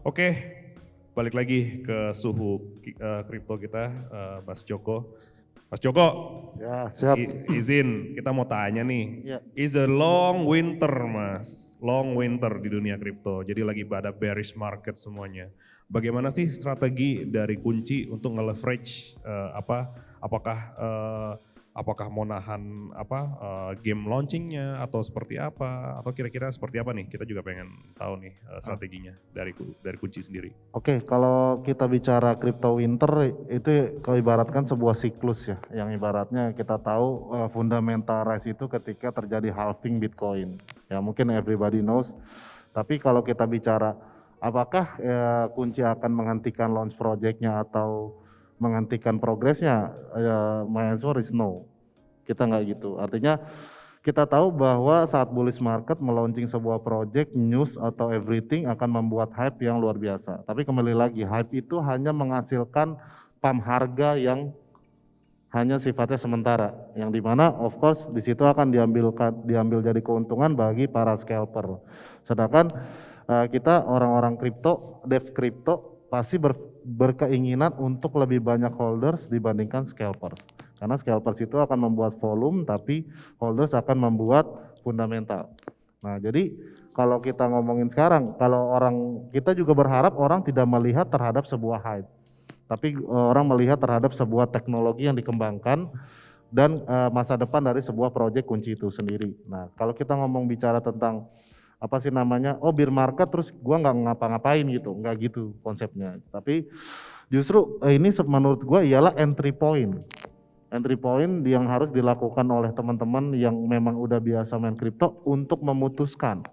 Oke, balik lagi ke suhu kripto kita, Mas Joko. Mas Joko, Ya, siap. izin kita mau tanya nih. Ya. Is a long winter, Mas. Long winter di dunia kripto. Jadi lagi pada bearish market semuanya. Bagaimana sih strategi dari Kunci untuk nge-leverage apakah mau nahan game launchingnya atau seperti apa, atau kira-kira seperti apa nih? Kita juga pengen tahu nih strateginya dari Kunci sendiri. Oke, kalau kita bicara crypto winter itu ibaratkan sebuah siklus ya, yang ibaratnya kita tahu fundamental rise itu ketika terjadi halving Bitcoin. Ya mungkin everybody knows. Tapi kalau kita bicara apakah Kunci akan menghentikan launch projectnya atau menghentikan progresnya, my answer is no. Kita nggak gitu. Artinya kita tahu bahwa saat bullish market melaunching sebuah project, news atau everything akan membuat hype yang luar biasa. Tapi kembali lagi, hype itu hanya menghasilkan pump harga yang hanya sifatnya sementara. Yang dimana of course di situ akan diambil jadi keuntungan bagi para scalper. Sedangkan kita orang-orang kripto, dev kripto pasti berkeinginan untuk lebih banyak holders dibandingkan scalpers. Karena scalpers itu akan membuat volume, tapi holders akan membuat fundamental. Nah, jadi kalau kita ngomongin sekarang, kalau kita juga berharap orang tidak melihat terhadap sebuah hype, tapi orang melihat terhadap sebuah teknologi yang dikembangkan dan masa depan dari sebuah proyek Kunci itu sendiri. Nah, kalau kita ngomong bicara tentang apa sih namanya, bear market terus gua nggak ngapa-ngapain gitu, nggak gitu konsepnya. Tapi justru ini menurut gua ialah entry point yang harus dilakukan oleh teman-teman yang memang udah biasa main kripto untuk memutuskan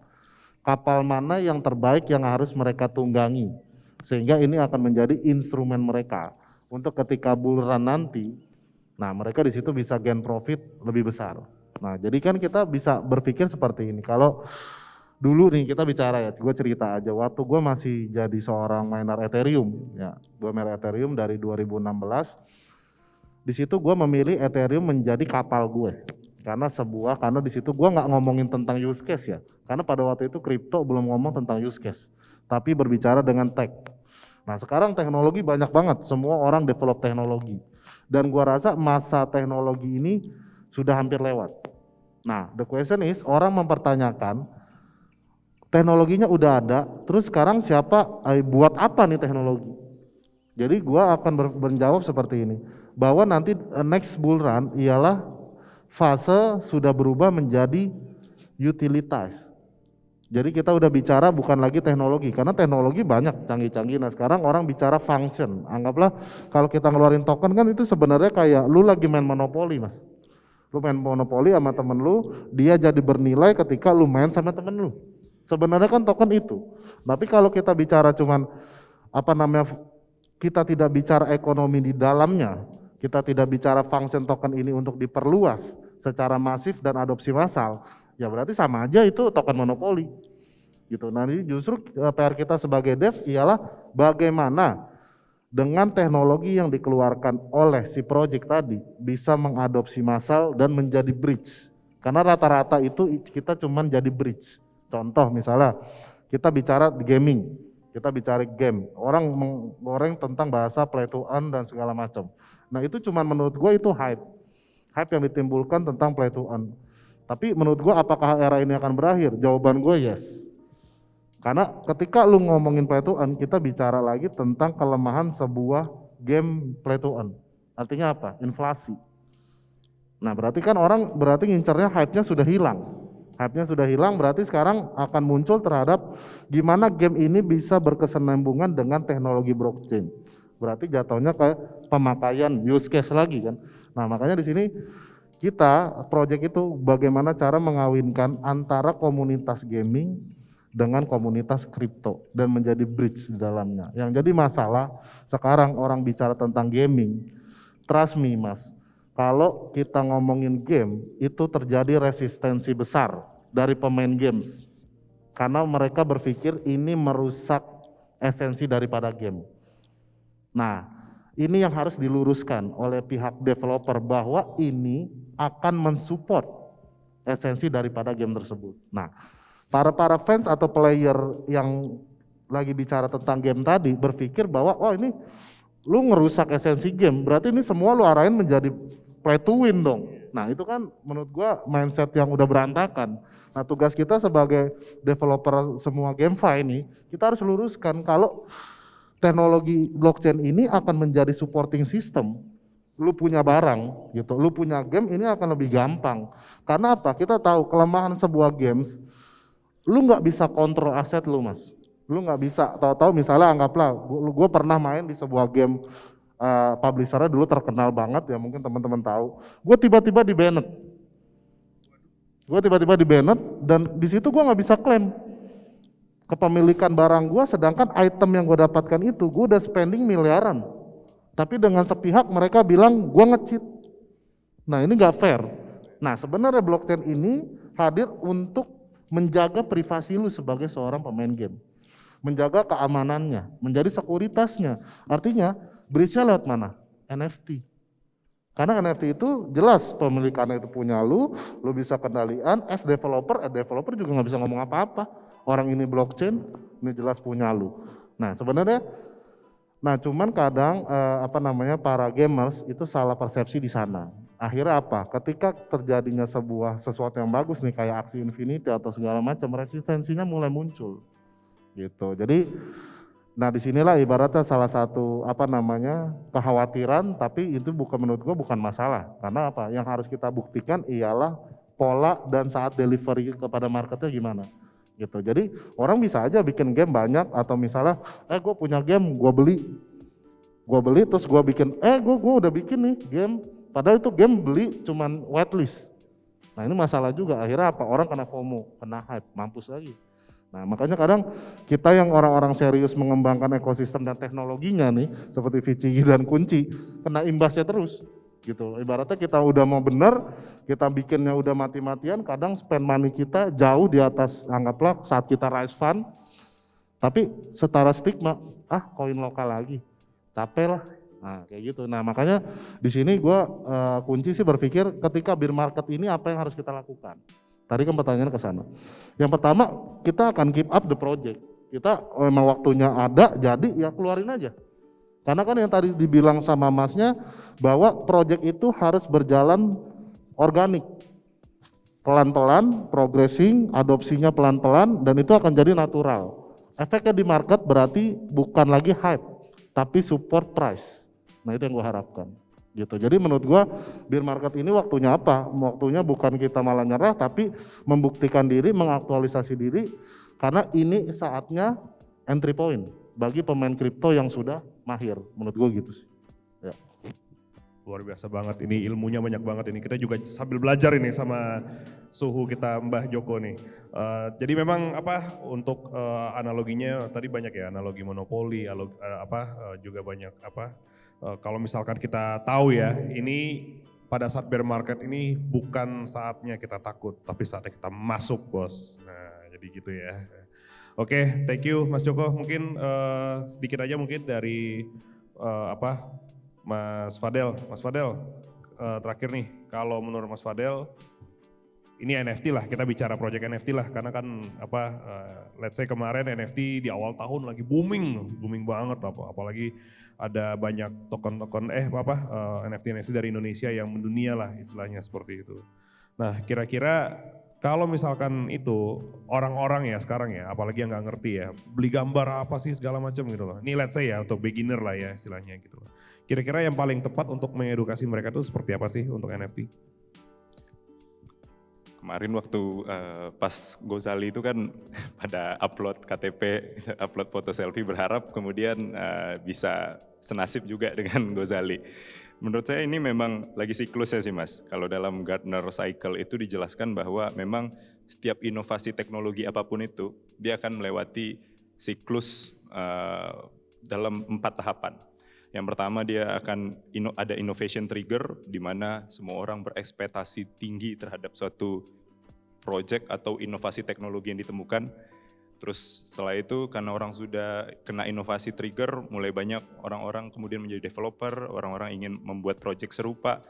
kapal mana yang terbaik yang harus mereka tunggangi, sehingga ini akan menjadi instrumen mereka untuk ketika bull run nanti, nah mereka di situ bisa gain profit lebih besar. Nah jadi kan kita bisa berpikir seperti ini. Kalau dulu nih kita bicara ya, gue cerita aja waktu gue masih jadi seorang miner Ethereum, ya gue miner Ethereum dari 2016. Di situ gue memilih Ethereum menjadi kapal gue, karena di situ gue nggak ngomongin tentang use case ya, karena pada waktu itu kripto belum ngomong tentang use case, tapi berbicara dengan tech. Nah sekarang teknologi banyak banget, semua orang develop teknologi, dan gue rasa masa teknologi ini sudah hampir lewat. Nah the question is, orang mempertanyakan teknologinya udah ada, terus sekarang buat apa nih teknologi? Jadi gue akan menjawab seperti ini, bahwa nanti next bull run ialah fase sudah berubah menjadi utilitas. Jadi kita udah bicara bukan lagi teknologi, karena teknologi banyak canggih-canggih. Nah sekarang orang bicara function. Anggaplah kalau kita ngeluarin token kan itu sebenarnya kayak lu lagi main monopoli, mas. Lu main monopoli sama temen lu, dia jadi bernilai ketika lu main sama temen lu. Sebenarnya kan token itu. Tapi kalau kita bicara cuman kita tidak bicara ekonomi di dalamnya, kita tidak bicara function token ini untuk diperluas secara masif dan adopsi massal, ya berarti sama aja itu token monopoli. Gitu. Nah ini justru PR kita sebagai dev ialah bagaimana dengan teknologi yang dikeluarkan oleh si project tadi bisa mengadopsi massal dan menjadi bridge. Karena rata-rata itu kita cuman jadi bridge. Contoh misalnya kita bicara di gaming, kita bicara game, orang menggoreng tentang bahasa play to earn dan segala macam. Nah itu cuman menurut gue itu hype yang ditimbulkan tentang play to earn. Tapi menurut gue apakah era ini akan berakhir? Jawaban gue yes. Karena ketika lu ngomongin play to earn, kita bicara lagi tentang kelemahan sebuah game play to earn. Artinya apa? Inflasi. Nah berarti kan orang ngincernya hype-nya sudah hilang. Hype-nya sudah hilang, berarti sekarang akan muncul terhadap gimana game ini bisa berkesinambungan dengan teknologi blockchain. Berarti jatuhnya kayak pemakaian use case lagi kan. Nah makanya di sini kita project itu bagaimana cara mengawinkan antara komunitas gaming dengan komunitas kripto dan menjadi bridge di dalamnya. Yang jadi masalah sekarang orang bicara tentang gaming, trust me mas, kalau kita ngomongin game, itu terjadi resistensi besar dari pemain games. Karena mereka berpikir ini merusak esensi daripada game. Nah, ini yang harus diluruskan oleh pihak developer bahwa ini akan mensupport esensi daripada game tersebut. Nah, para fans atau player yang lagi bicara tentang game tadi berpikir bahwa oh ini lu ngerusak esensi game, berarti ini semua lu arahin menjadi play to win dong. Nah itu kan menurut gua mindset yang udah berantakan. Nah tugas kita sebagai developer semua GameFi ini, kita harus luruskan kalau teknologi blockchain ini akan menjadi supporting system. Lu punya barang gitu, lu punya game ini akan lebih gampang. Karena apa? Kita tahu kelemahan sebuah games, lu nggak bisa kontrol aset lu mas. Lu nggak bisa, tahu-tahu misalnya anggaplah, gue pernah main di sebuah game publishernya dulu terkenal banget ya mungkin teman-teman tahu. Gue tiba-tiba di banned. Dan di situ gue nggak bisa klaim kepemilikan barang gue, sedangkan item yang gue dapatkan itu gue udah spending miliaran. Tapi dengan sepihak mereka bilang gue nge-cheat. Nah ini nggak fair. Nah sebenarnya blockchain ini hadir untuk menjaga privasi lu sebagai seorang pemain game. Menjaga keamanannya, menjadi sekuritasnya. Artinya bridge-nya lewat mana? NFT. Karena NFT itu jelas pemilikannya itu punya lu bisa kendalian. As developer juga nggak bisa ngomong apa-apa. Orang ini blockchain, ini jelas punya lu. Nah sebenarnya, cuman kadang para gamers itu salah persepsi di sana. Akhirnya apa? Ketika terjadinya sesuatu yang bagus nih kayak Axie Infinity atau segala macam, resistensinya mulai muncul. Gitu. Jadi disinilah ibaratnya salah satu kekhawatiran, tapi itu menurut gua bukan masalah. Karena apa? Yang harus kita buktikan ialah pola dan saat delivery kepada marketnya gimana. Gitu. Jadi orang bisa aja bikin game banyak atau misalnya gue punya game, gue beli terus gue bikin gue udah bikin nih game, padahal itu game beli cuman whitelist. Nah ini masalah juga, akhirnya apa? Orang kena FOMO, kena hype, mampus lagi. Nah makanya kadang kita yang orang-orang serius mengembangkan ekosistem dan teknologinya nih seperti Vicigi dan Kunci kena imbasnya terus gitu. Ibaratnya kita udah mau bener, kita bikinnya udah mati-matian, kadang spend money kita jauh di atas, anggaplah saat kita raise fund, tapi setara stigma, koin lokal lagi, capek lah. Nah kayak gitu. Nah makanya di sini gue Kunci sih berpikir ketika bear market ini apa yang harus kita lakukan. Tadi kan pertanyaannya ke sana. Yang pertama, kita akan keep up the project. Kita memang waktunya ada, jadi ya keluarin aja. Karena kan yang tadi dibilang sama masnya, bahwa project itu harus berjalan organik. Pelan-pelan, progressing, adopsinya pelan-pelan, dan itu akan jadi natural. Efeknya di market berarti bukan lagi hype, tapi support price. Nah itu yang gue harapkan. Gitu. Jadi menurut gua bear market ini waktunya apa? Waktunya bukan kita malah nyerah, tapi membuktikan diri, mengaktualisasi diri, karena ini saatnya entry point bagi pemain kripto yang sudah mahir. Menurut gua gitu sih. Ya. Luar biasa banget, ini ilmunya banyak banget ini. Kita juga sambil belajar ini sama suhu kita Mbah Joko nih. Jadi memang untuk analoginya tadi banyak ya, analogi monopoli, juga banyak kalau misalkan kita tahu ya, ini pada saat bear market ini bukan saatnya kita takut, tapi saatnya kita masuk bos. Nah jadi gitu ya. Oke, thank you Mas Joko. Mungkin sedikit aja mungkin dari Mas Fadel. Mas Fadel, terakhir nih, kalau menurut Mas Fadel, ini NFT lah, kita bicara project NFT lah, karena kan let's say kemarin NFT di awal tahun lagi booming banget, apalagi ada banyak token-token NFT dari Indonesia yang mendunia lah istilahnya seperti itu. Nah kira-kira kalau misalkan itu orang-orang ya sekarang ya, apalagi yang nggak ngerti ya, beli gambar apa sih segala macam gitu loh. Ini let's say ya untuk beginner lah ya istilahnya gitu loh. Kira-kira yang paling tepat untuk mengedukasi mereka itu seperti apa sih untuk NFT? Kemarin waktu pas Gozali itu kan pada upload KTP, upload foto selfie, berharap kemudian bisa senasib juga dengan Gozali. Menurut saya ini memang lagi siklusnya sih Mas. Kalau dalam Gartner Cycle itu dijelaskan bahwa memang setiap inovasi teknologi apapun itu, dia akan melewati siklus dalam 4 tahapan. Yang pertama dia akan ada innovation trigger di mana semua orang berekspektasi tinggi terhadap suatu project atau inovasi teknologi yang ditemukan. Terus setelah itu karena orang sudah kena inovasi trigger, mulai banyak orang-orang kemudian menjadi developer, orang-orang ingin membuat project serupa.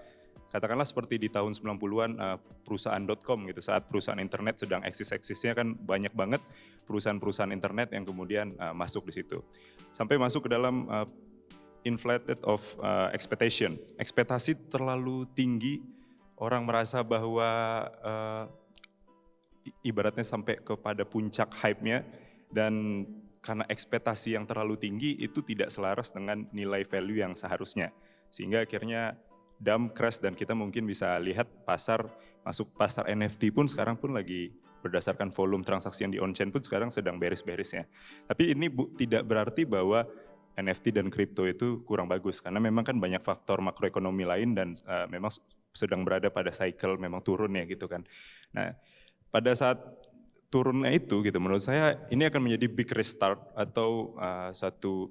katakanlah seperti di tahun 90-an perusahaan.com gitu, saat perusahaan internet sedang eksis-eksisnya kan banyak banget perusahaan-perusahaan internet yang kemudian masuk di situ. Sampai masuk ke dalam inflated of expectation. Ekspektasi terlalu tinggi, orang merasa bahwa ibaratnya sampai kepada puncak hype-nya, dan karena ekspektasi yang terlalu tinggi itu tidak selaras dengan nilai value yang seharusnya. Sehingga akhirnya dump crash, dan kita mungkin bisa lihat masuk pasar NFT pun sekarang pun lagi berdasarkan volume transaksi yang di on-chain pun sekarang sedang beres-beresnya. Tapi ini tidak berarti bahwa NFT dan kripto itu kurang bagus, karena memang kan banyak faktor makroekonomi lain dan memang sedang berada pada cycle memang turun ya gitu kan. Nah, pada saat turunnya itu gitu, menurut saya ini akan menjadi big restart atau satu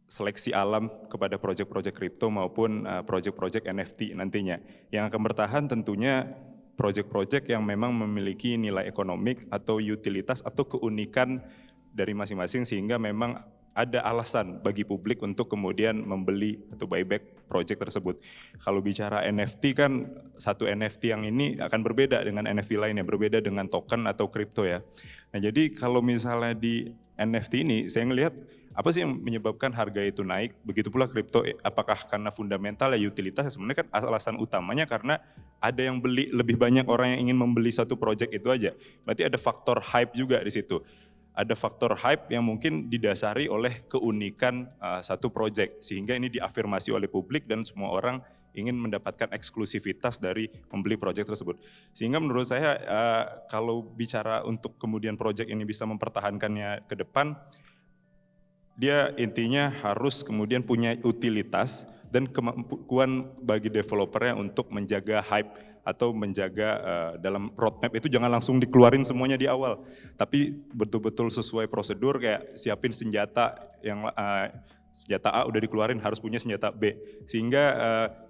seleksi alam kepada proyek-proyek kripto maupun proyek-proyek NFT nantinya. Yang akan bertahan tentunya proyek-proyek yang memang memiliki nilai ekonomik atau utilitas atau keunikan dari masing-masing, sehingga memang ada alasan bagi publik untuk kemudian membeli atau buyback project tersebut. Kalau bicara NFT kan, satu NFT yang ini akan berbeda dengan NFT lainnya, berbeda dengan token atau kripto ya. Nah jadi kalau misalnya di NFT ini saya ngelihat apa sih yang menyebabkan harga itu naik, begitu pula kripto, apakah karena fundamental ya utilitas? Sebenarnya kan alasan utamanya karena ada yang beli, lebih banyak orang yang ingin membeli satu project itu aja. Berarti ada faktor hype juga di situ. Ada faktor hype yang mungkin didasari oleh keunikan satu project, sehingga ini diafirmasi oleh publik dan semua orang ingin mendapatkan eksklusivitas dari membeli project tersebut. Sehingga menurut saya kalau bicara untuk kemudian project ini bisa mempertahankannya ke depan, dia intinya harus kemudian punya utilitas dan kemampuan bagi developernya untuk menjaga hype atau menjaga dalam roadmap itu jangan langsung dikeluarin semuanya di awal, tapi betul-betul sesuai prosedur, kayak siapin senjata yang senjata A udah dikeluarin harus punya senjata B, sehingga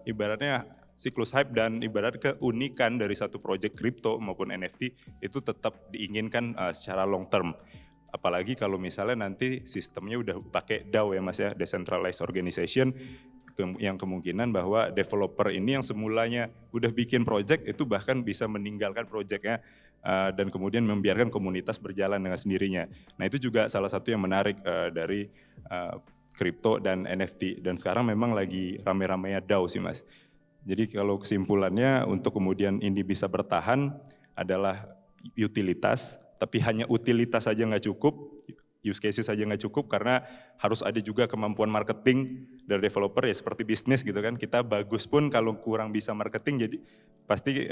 ibaratnya siklus hype dan ibarat keunikan dari satu project kripto maupun NFT itu tetap diinginkan secara long term. Apalagi kalau misalnya nanti sistemnya udah pakai DAO ya Mas ya, Decentralized Organization, yang kemungkinan bahwa developer ini yang semulanya udah bikin project itu bahkan bisa meninggalkan projectnya dan kemudian membiarkan komunitas berjalan dengan sendirinya. Nah itu juga salah satu yang menarik dari kripto dan NFT, dan sekarang memang lagi rame-ramenya DAO sih Mas. Jadi kalau kesimpulannya untuk kemudian ini bisa bertahan adalah utilitas, tapi hanya utilitas saja nggak cukup, use cases saja nggak cukup, karena harus ada juga kemampuan marketing dari developer ya, seperti bisnis gitu kan. Kita bagus pun kalau kurang bisa marketing, jadi pasti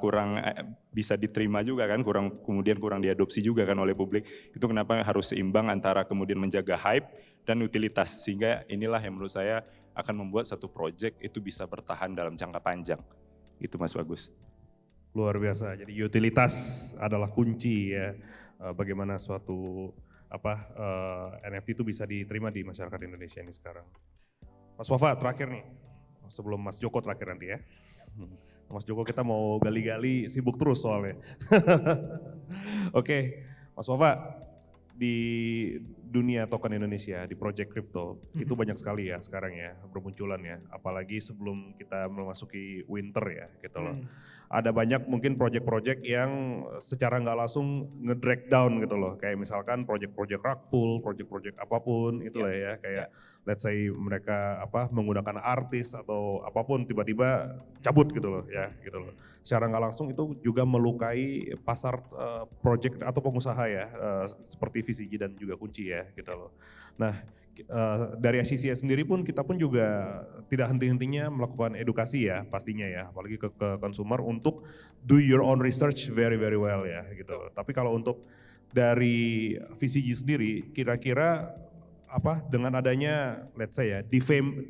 kurang bisa diterima juga kan, kemudian kurang diadopsi juga kan oleh publik. Itu kenapa harus seimbang antara kemudian menjaga hype dan utilitas, sehingga inilah yang menurut saya akan membuat satu project itu bisa bertahan dalam jangka panjang. Itu Mas Bagus. Luar biasa, jadi utilitas adalah kunci ya, bagaimana suatu NFT itu bisa diterima di masyarakat Indonesia ini sekarang. Mas Wafa terakhir nih, sebelum Mas Joko terakhir nanti ya. Mas Joko kita mau gali-gali, sibuk terus soalnya. Oke, Mas Wafa, di dunia token Indonesia, di project crypto, itu banyak sekali ya sekarang ya bermunculan ya, apalagi sebelum kita memasuki winter ya gitu loh. Ada banyak mungkin project-project yang secara nggak langsung nge-drag down gitu loh, kayak misalkan project-project rug pull, project-project apapun itulah ya, kayak let's say mereka menggunakan artis atau apapun tiba-tiba cabut gitu loh ya gitu loh. Secara nggak langsung itu juga melukai pasar project atau pengusaha ya, seperti VCG dan juga kunci ya gitu loh. Nah dari SCCS sendiri pun kita pun juga tidak henti-hentinya melakukan edukasi ya pastinya ya, apalagi ke consumer untuk do your own research very very well ya gitu loh. Tapi kalau untuk dari VCG sendiri kira-kira dengan adanya let's say ya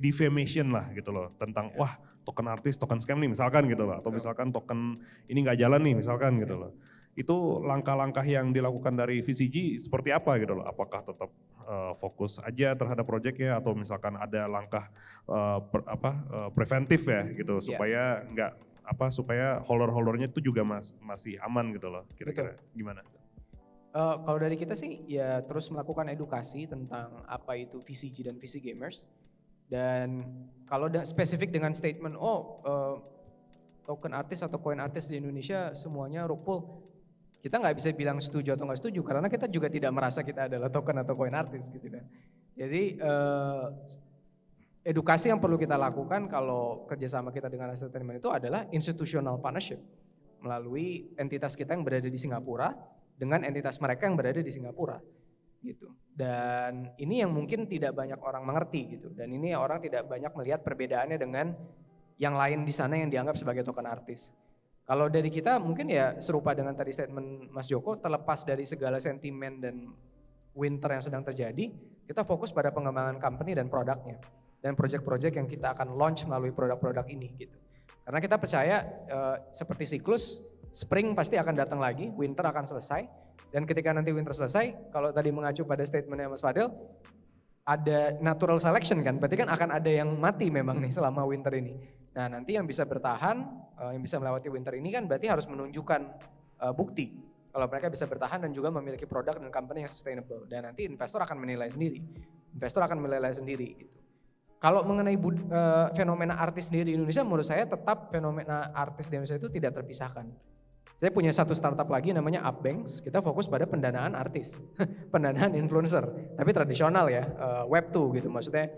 defamation lah gitu loh tentang wah token artis, token scam nih misalkan gitu loh, atau misalkan token ini nggak jalan nih misalkan gitu loh. Itu langkah-langkah yang dilakukan dari VCG seperti apa gitu loh? Apakah tetap fokus aja terhadap proyeknya atau misalkan ada langkah preventif ya gitu supaya nggak supaya holder-holdernya itu juga masih aman gitu loh. Kira-kira gimana? Kalau dari kita sih ya terus melakukan edukasi tentang apa itu VCG dan VC Gamers. Dan kalau spesifik dengan statement, token artis atau koin artis di Indonesia semuanya rug pull, kita nggak bisa bilang setuju atau nggak setuju karena kita juga tidak merasa kita adalah token atau koin artis gitu kan. Jadi edukasi yang perlu kita lakukan kalau kerjasama kita dengan Asset Entertainment itu adalah institutional partnership melalui entitas kita yang berada di Singapura dengan entitas mereka yang berada di Singapura gitu. Dan ini yang mungkin tidak banyak orang mengerti gitu. Dan ini orang tidak banyak melihat perbedaannya dengan yang lain di sana yang dianggap sebagai token artis. Kalau dari kita mungkin ya serupa dengan tadi statement Mas Joko, terlepas dari segala sentimen dan winter yang sedang terjadi, kita fokus pada pengembangan company dan produknya. Dan project-project yang kita akan launch melalui produk-produk ini gitu. Karena kita percaya seperti siklus, spring pasti akan datang lagi, winter akan selesai. Dan ketika nanti winter selesai, kalau tadi mengacu pada statementnya Mas Fadel, ada natural selection kan, berarti kan akan ada yang mati memang nih selama winter ini. Nah nanti yang bisa bertahan, yang bisa melewati winter ini kan berarti harus menunjukkan bukti. Kalau mereka bisa bertahan dan juga memiliki produk dan company yang sustainable. Dan nanti investor akan menilai sendiri. Gitu. Kalau mengenai fenomena artis sendiri di Indonesia, menurut saya tetap fenomena artis di Indonesia itu tidak terpisahkan. Saya punya satu startup lagi namanya Upbanks, kita fokus pada pendanaan artis, pendanaan influencer, tapi tradisional ya, Web 2 gitu, maksudnya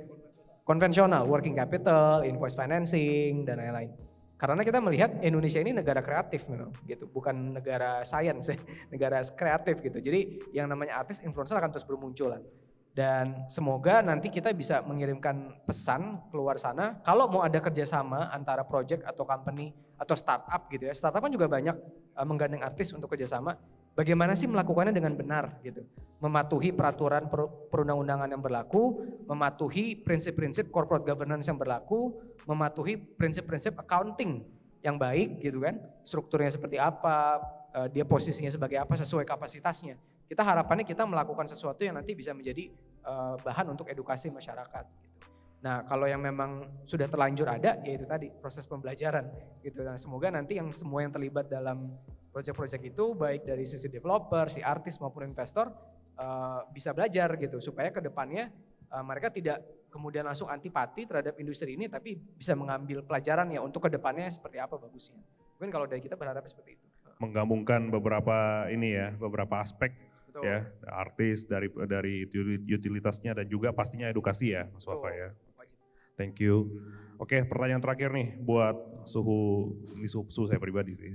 konvensional, working capital, invoice financing, dan lain-lain. Karena kita melihat Indonesia ini negara kreatif memang gitu, bukan negara science ya, negara kreatif gitu. Jadi yang namanya artis influencer akan terus bermunculan. Dan semoga nanti kita bisa mengirimkan pesan keluar sana, kalau mau ada kerjasama antara project atau company atau startup gitu ya, startup kan juga banyak menggandeng artis untuk kerjasama, bagaimana sih melakukannya dengan benar gitu. Mematuhi peraturan perundang-undangan yang berlaku, mematuhi prinsip-prinsip corporate governance yang berlaku, mematuhi prinsip-prinsip accounting yang baik gitu kan, strukturnya seperti apa, dia posisinya sebagai apa sesuai kapasitasnya. Kita harapannya kita melakukan sesuatu yang nanti bisa menjadi bahan untuk edukasi masyarakat. Gitu. Nah kalau yang memang sudah terlanjur ada, yaitu tadi proses pembelajaran. Gitu. Nah, semoga nanti yang semua yang terlibat dalam proyek-proyek itu, baik dari sisi developer, si artis maupun investor, bisa belajar gitu. Supaya ke depannya mereka tidak kemudian langsung antipati terhadap industri ini, tapi bisa mengambil pelajaran ya untuk ke depannya seperti apa bagusnya. Mungkin kalau dari kita berharap seperti itu. Menggabungkan beberapa beberapa aspek. Betul. Ya, artis dari utilitasnya dan juga pastinya edukasi ya, Mas Wafa ya. Thank you. Oke, pertanyaan terakhir nih buat ini suhu saya pribadi sih.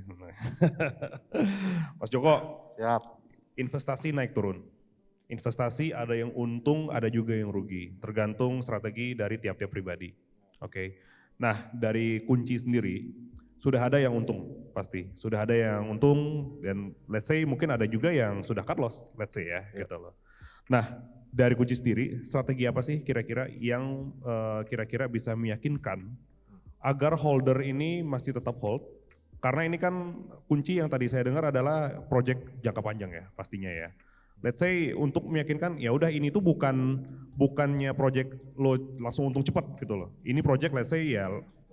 Mas Joko, Siap. investasi naik turun. Investasi ada yang untung, ada juga yang rugi. Tergantung strategi dari tiap-tiap pribadi. Oke. Nah, dari kunci sendiri, sudah ada yang untung pasti, sudah ada yang untung dan let's say mungkin ada juga yang sudah cut loss, let's say ya gitu loh. Nah dari kunci sendiri strategi apa sih kira-kira yang kira-kira bisa meyakinkan agar holder ini masih tetap hold? Karena ini kan kunci yang tadi saya dengar adalah project jangka panjang ya pastinya ya. Let's say untuk meyakinkan ya udah ini tuh bukannya project lo langsung untung cepat gitu loh. Ini project let's say ya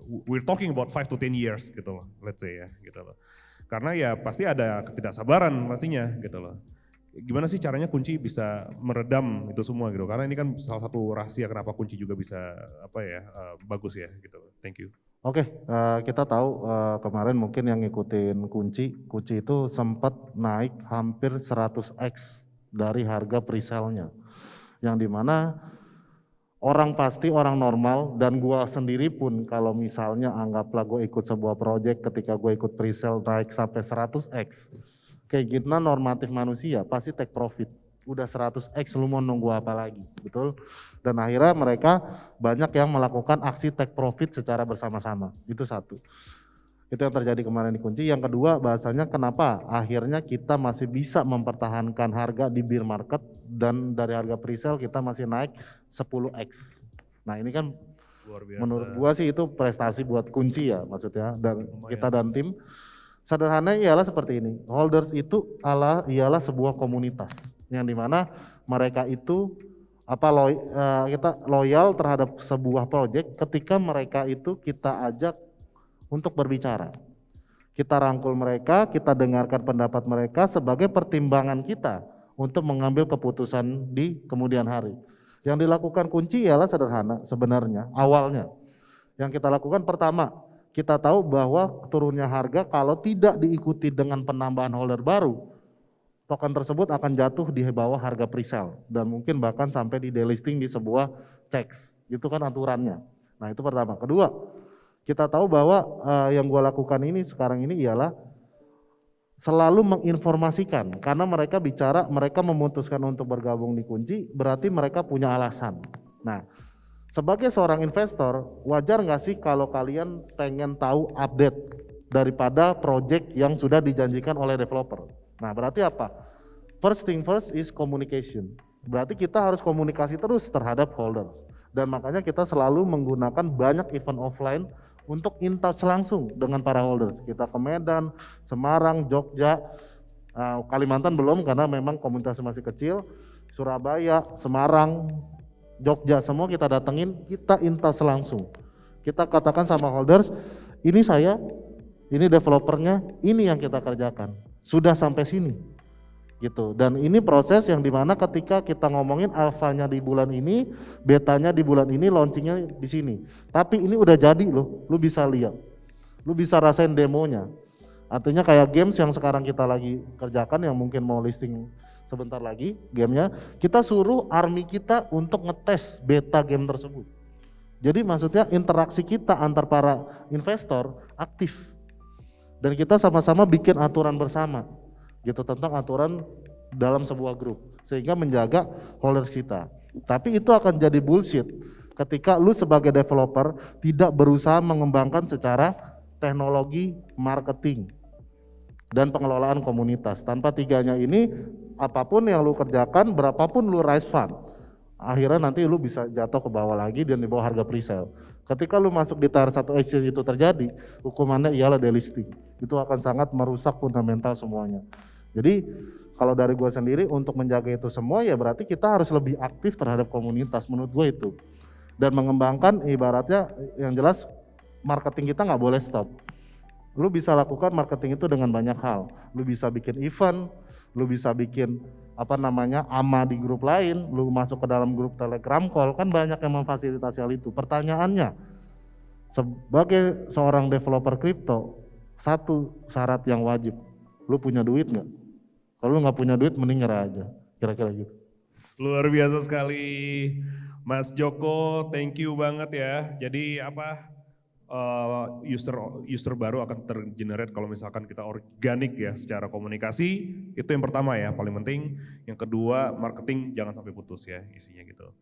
we're talking about 5 to 10 years gitu loh, let's say ya gitu loh. Karena ya pasti ada ketidaksabaran pastinya gitu loh. Gimana sih caranya kunci bisa meredam itu semua gitu? Karena ini kan salah satu rahasia kenapa kunci juga bisa bagus ya gitu. Thank you. Oke, kita tahu kemarin mungkin yang ngikutin kunci itu sempat naik hampir 100x dari harga pre-sale-nya. Yang dimana orang normal dan gua sendiri pun kalau misalnya anggaplah gue ikut sebuah project ketika gue ikut pre-sale naik sampai 100x, kayak gimana normatif manusia pasti take profit. Udah 100x lu mau nunggu apa lagi, betul? Dan akhirnya mereka banyak yang melakukan aksi take profit secara bersama-sama, itu satu. Itu yang terjadi kemarin di kunci. Yang kedua bahasanya kenapa akhirnya kita masih bisa mempertahankan harga di bear market dan dari harga pre-sale kita masih naik 10x. Nah ini kan luar biasa. Menurut gua sih itu prestasi buat kunci ya maksudnya dan lumayan. Kita dan tim. Sederhananya ialah seperti ini, holders itu ialah sebuah komunitas yang dimana mereka itu kita loyal terhadap sebuah project ketika mereka itu kita ajak untuk berbicara. Kita rangkul mereka, kita dengarkan pendapat mereka sebagai pertimbangan kita untuk mengambil keputusan di kemudian hari. Yang dilakukan kunci ialah sederhana sebenarnya awalnya. Yang kita lakukan pertama, kita tahu bahwa turunnya harga kalau tidak diikuti dengan penambahan holder baru, token tersebut akan jatuh di bawah harga presale dan mungkin bahkan sampai di delisting di sebuah CEX. Itu kan aturannya. Nah itu pertama. Kedua, kita tahu bahwa yang gua lakukan ini sekarang ini ialah selalu menginformasikan, karena mereka bicara, mereka memutuskan untuk bergabung di kunci, berarti mereka punya alasan. Nah, sebagai seorang investor, wajar nggak sih kalau kalian pengen tahu update daripada project yang sudah dijanjikan oleh developer? Nah, berarti apa? First thing first is communication. Berarti kita harus komunikasi terus terhadap holders. Dan makanya kita selalu menggunakan banyak event offline untuk in touch langsung dengan para holders. Kita ke Medan, Semarang, Jogja, Kalimantan belum karena memang komunitas masih kecil, Surabaya, Semarang, Jogja, semua kita datengin, kita in touch langsung. Kita katakan sama holders, ini saya, ini developernya, ini yang kita kerjakan. Sudah sampai sini. Gitu. Dan ini proses yang dimana ketika kita ngomongin alfanya di bulan ini, betanya di bulan ini, launchingnya di sini. Tapi ini udah jadi loh, lu bisa lihat, lu bisa rasain demonya. Artinya kayak games yang sekarang kita lagi kerjakan, yang mungkin mau listing sebentar lagi gamenya, kita suruh army kita untuk ngetes beta game tersebut. Jadi maksudnya interaksi kita antar para investor aktif. Dan kita sama-sama bikin aturan bersama. Gitu tentang aturan dalam sebuah grup sehingga menjaga holders kita. Tapi itu akan jadi bullshit ketika lu sebagai developer tidak berusaha mengembangkan secara teknologi, marketing, dan pengelolaan komunitas. Tanpa tiganya ini, apapun yang lu kerjakan, berapapun lu raise fund, akhirnya nanti lu bisa jatuh ke bawah lagi dan di bawah harga presale. Ketika lu masuk di tier 1 exchange itu terjadi, hukumannya ialah delisting. Itu akan sangat merusak fundamental semuanya. Jadi kalau dari gue sendiri untuk menjaga itu semua ya berarti kita harus lebih aktif terhadap komunitas menurut gue itu. Dan mengembangkan ibaratnya yang jelas marketing kita nggak boleh stop. Lu bisa lakukan marketing itu dengan banyak hal. Lu bisa bikin event, lu bisa bikin AMA di grup lain, lu masuk ke dalam grup Telegram call, kan banyak yang memfasilitasi hal itu. Pertanyaannya, sebagai seorang developer kripto, satu syarat yang wajib, lu punya duit nggak? Kalau lu nggak punya duit, mending nyerah aja, kira-kira gitu. Luar biasa sekali, Mas Joko, thank you banget ya. Jadi user baru akan tergenerate kalau misalkan kita organik ya secara komunikasi, itu yang pertama ya paling penting. Yang kedua marketing jangan sampai putus ya isinya gitu.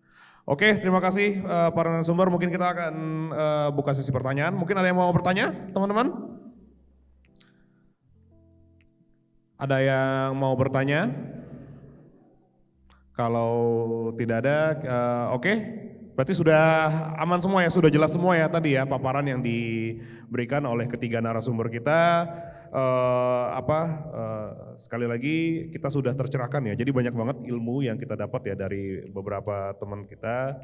Oke, terima kasih para narasumber. Mungkin kita akan buka sesi pertanyaan. Mungkin ada yang mau bertanya teman-teman? Ada yang mau bertanya? Kalau tidak ada, oke. Berarti sudah aman semua ya, sudah jelas semua ya tadi ya paparan yang diberikan oleh ketiga narasumber kita. Sekali lagi kita sudah tercerahkan ya. Jadi banyak banget ilmu yang kita dapat ya dari beberapa teman kita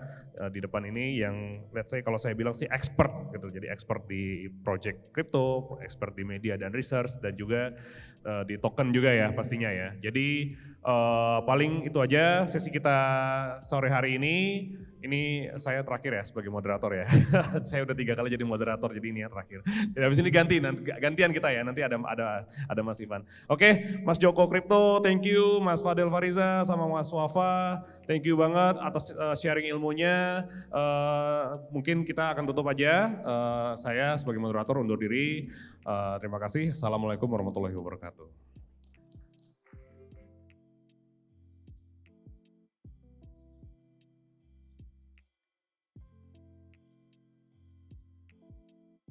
di depan ini yang let's say kalau saya bilang sih expert gitu. Jadi expert di project crypto, expert di media dan research dan juga di token juga ya pastinya ya. Jadi paling itu aja sesi kita sore hari ini. Ini saya terakhir ya sebagai moderator ya. Saya udah 3 kali jadi moderator, jadi ini yang terakhir. Jadi habis ini gantian kita ya, nanti ada Mas Ivan. Oke, Mas Joko Crypto, thank you. Mas Fadel Fariza sama Mas Wafa, thank you banget atas sharing ilmunya. Mungkin kita akan tutup aja. Saya sebagai moderator undur diri. Terima kasih. Assalamualaikum warahmatullahi wabarakatuh.